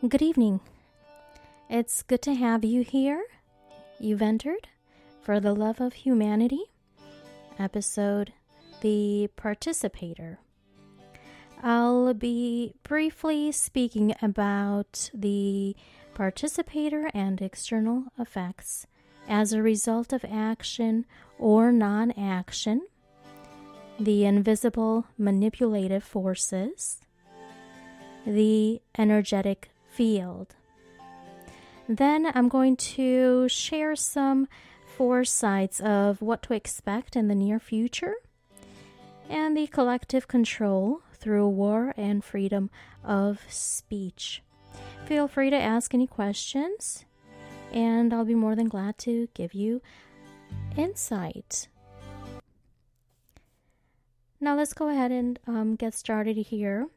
Good evening. It's good to have you here. You've entered For the Love of Humanity, episode The Participator. I'll be briefly speaking about the participator and external effects as a result of action or non-action, the invisible manipulative forces, the energetic field. Then I'm going to share some foresights of what to expect in the near future and the collective control through war and freedom of speech. Feel free to ask any questions, and I'll be more than glad to give you insight. Now let's go ahead and get started here.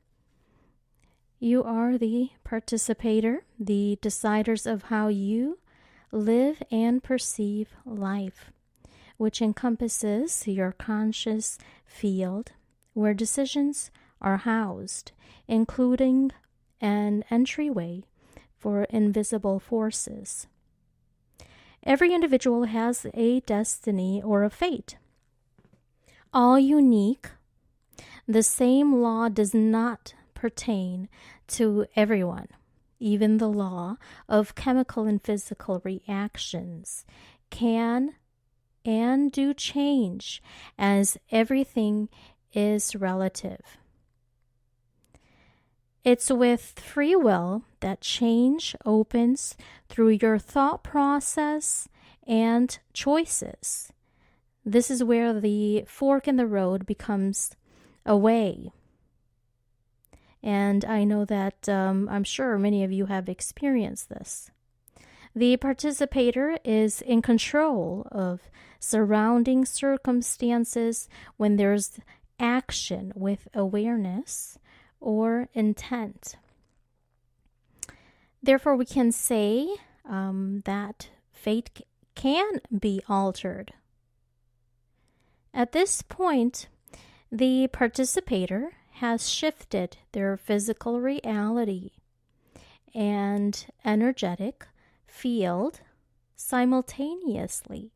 You are the participator, the deciders of how you live and perceive life, which encompasses your conscious field where decisions are housed, including an entryway for invisible forces. Every individual has a destiny or a fate. All unique. The same law does not pertain to everyone. Even the law of chemical and physical reactions can and do change, as everything is relative. It's with free will that change opens through your thought process and choices. This is where the fork in the road becomes a way. And I know that I'm sure many of you have experienced this. The participator is in control of surrounding circumstances when there's action with awareness or intent. Therefore, we can say that fate can be altered. At this point, the participator has shifted their physical reality and energetic field simultaneously,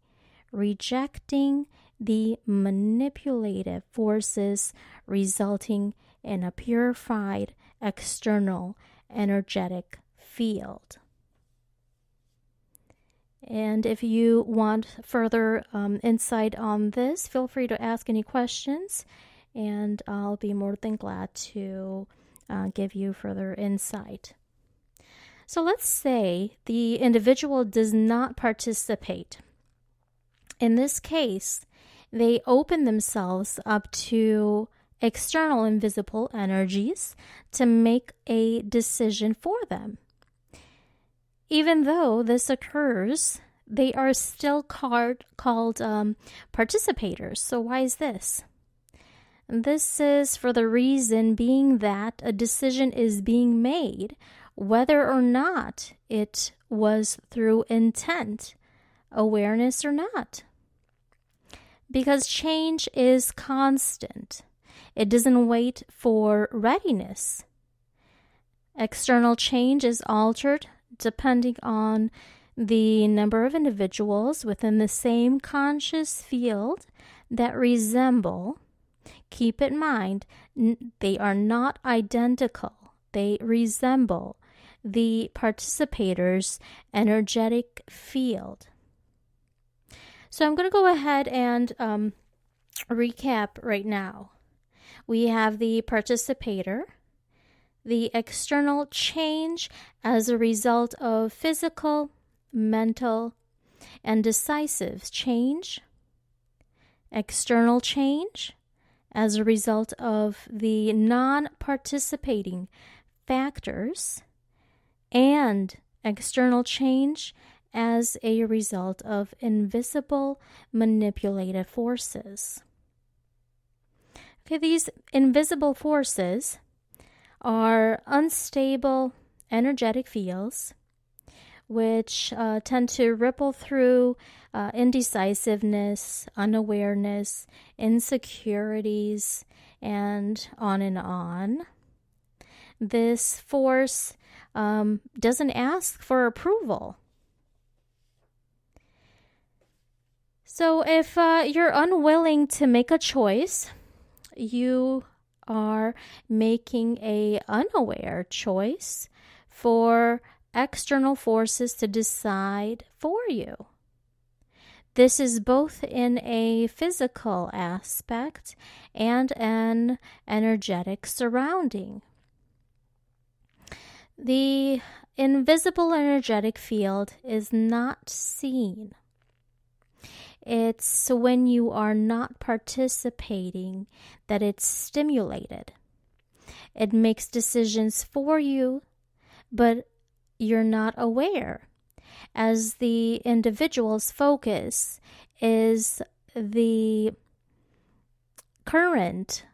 rejecting the manipulative forces, resulting in a purified external energetic field. And if you want further insight on this, feel free to ask any questions, and I'll be more than glad to give you further insight. So let's say the individual does not participate. In this case, they open themselves up to external invisible energies to make a decision for them. Even though this occurs, they are still called participators. So why is this? This is for the reason being that a decision is being made, whether or not it was through intent, awareness or not. Because change is constant. It doesn't wait for readiness. External change is altered depending on the number of individuals within the same conscious field that resemble. Keep in mind, they are not identical. They resemble the participator's energetic field. So I'm going to go ahead and recap right now. We have the participator, the external change as a result of physical, mental, and decisive change, external change as a result of the non-participating factors, and external change as a result of invisible manipulative forces. Okay, these invisible forces are unstable energetic fields which tend to ripple through indecisiveness, unawareness, insecurities, and on and on. This force doesn't ask for approval. So if you're unwilling to make a choice, you are making a unaware choice for external forces to decide for you. This is both in a physical aspect and an energetic surrounding. The invisible energetic field is not seen. It's when you are not participating that it's stimulated. It makes decisions for you, but you're not aware, as the individual's focus is the current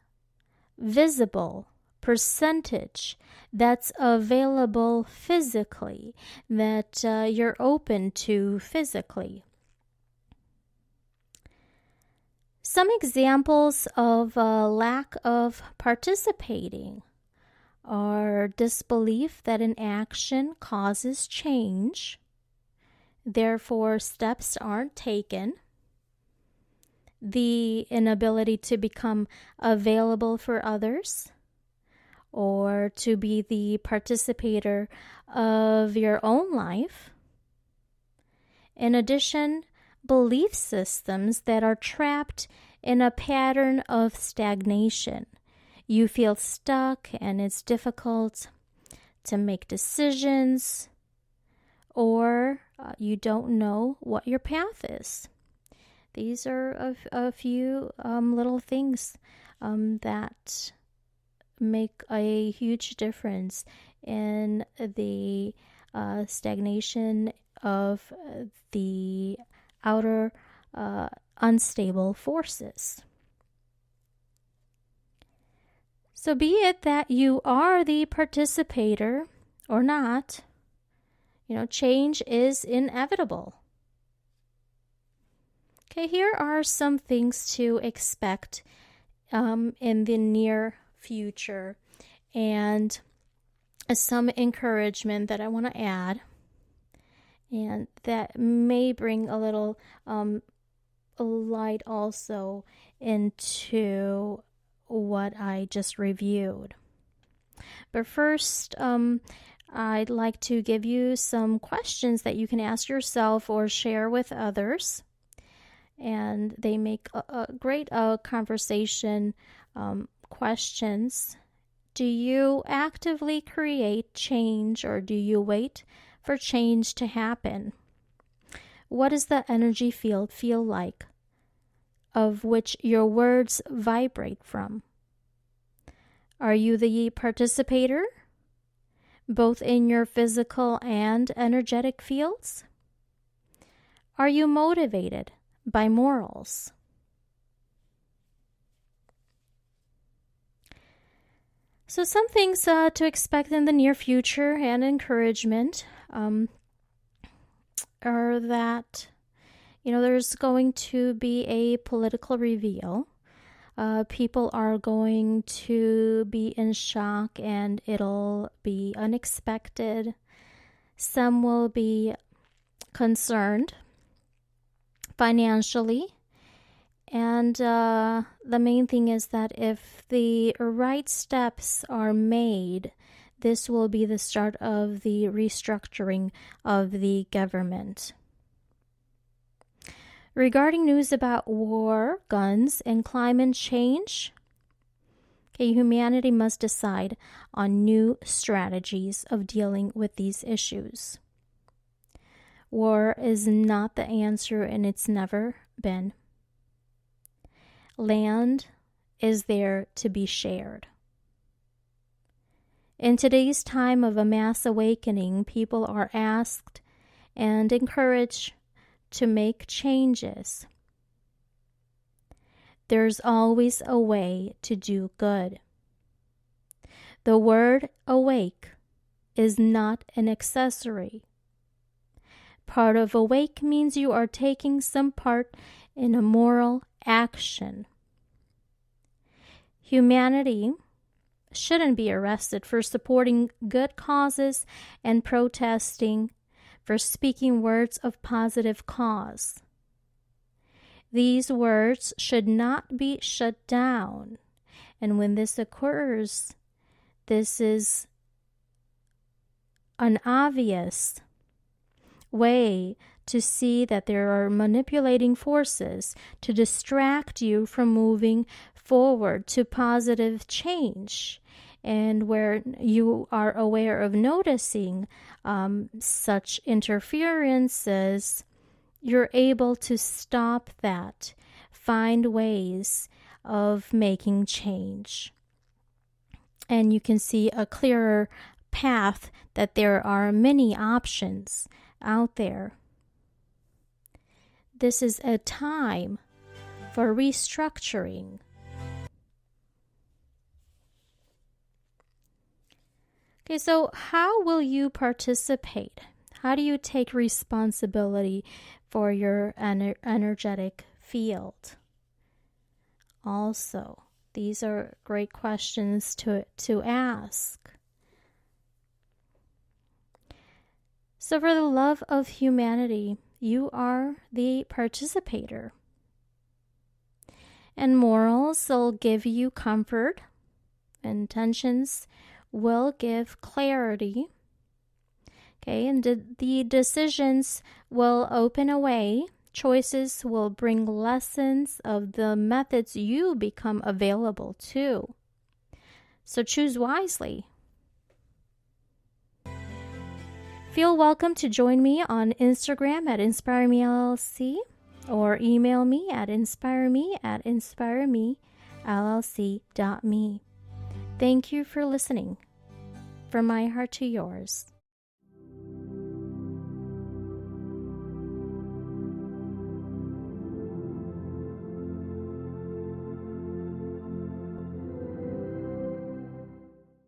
visible percentage that's available physically, that you're open to physically. Some examples of a lack of participating are disbelief that an action causes change, therefore steps aren't taken, the inability to become available for others, or to be the participator of your own life. In addition, belief systems that are trapped in a pattern of stagnation. You feel stuck and it's difficult to make decisions, or you don't know what your path is. These are a few little things that make a huge difference in the stagnation of the outer unstable forces. So be it that you are the participator or not, change is inevitable. Okay, here are some things to expect in the near future, and some encouragement that I want to add, and that may bring a little light also into what I just reviewed. But first, I'd like to give you some questions that you can ask yourself or share with others, and they make a great conversation questions. Do you actively create change, or do you wait for change to happen? What does the energy field feel like, of which your words vibrate from? Are you the participator, both in your physical and energetic fields? Are you motivated by morals? So some things to expect in the near future and encouragement are that, there's going to be a political reveal. People are going to be in shock and it'll be unexpected. Some will be concerned financially. And the main thing is that if the right steps are made, this will be the start of the restructuring of the government. Regarding news about war, guns, and climate change, humanity must decide on new strategies of dealing with these issues. War is not the answer, and it's never been. Land is there to be shared. In today's time of a mass awakening, people are asked and encouraged to make changes. There's always a way to do good. The word awake is not an accessory. Part of awake means you are taking some part in a moral action. Humanity shouldn't be arrested for supporting good causes and protesting, for speaking words of positive cause. These words should not be shut down. And when this occurs, this is an obvious way to see that there are manipulating forces to distract you from moving forward to positive change. And where you are aware of noticing such interferences, you're able to stop that, find ways of making change. And you can see a clearer path that there are many options out there. This is a time for restructuring. Okay, so how will you participate? How do you take responsibility for your energetic field? Also, these are great questions to ask. So for the love of humanity, you are the participator. And morals will give you comfort. Intentions will give clarity. Okay, and the decisions will open a way. Choices will bring lessons of the methods you become available to. So choose wisely. Feel welcome to join me on Instagram at InspireMeLLC or email me at inspireme@inspiremellc.me. Thank you for listening. From my heart to yours.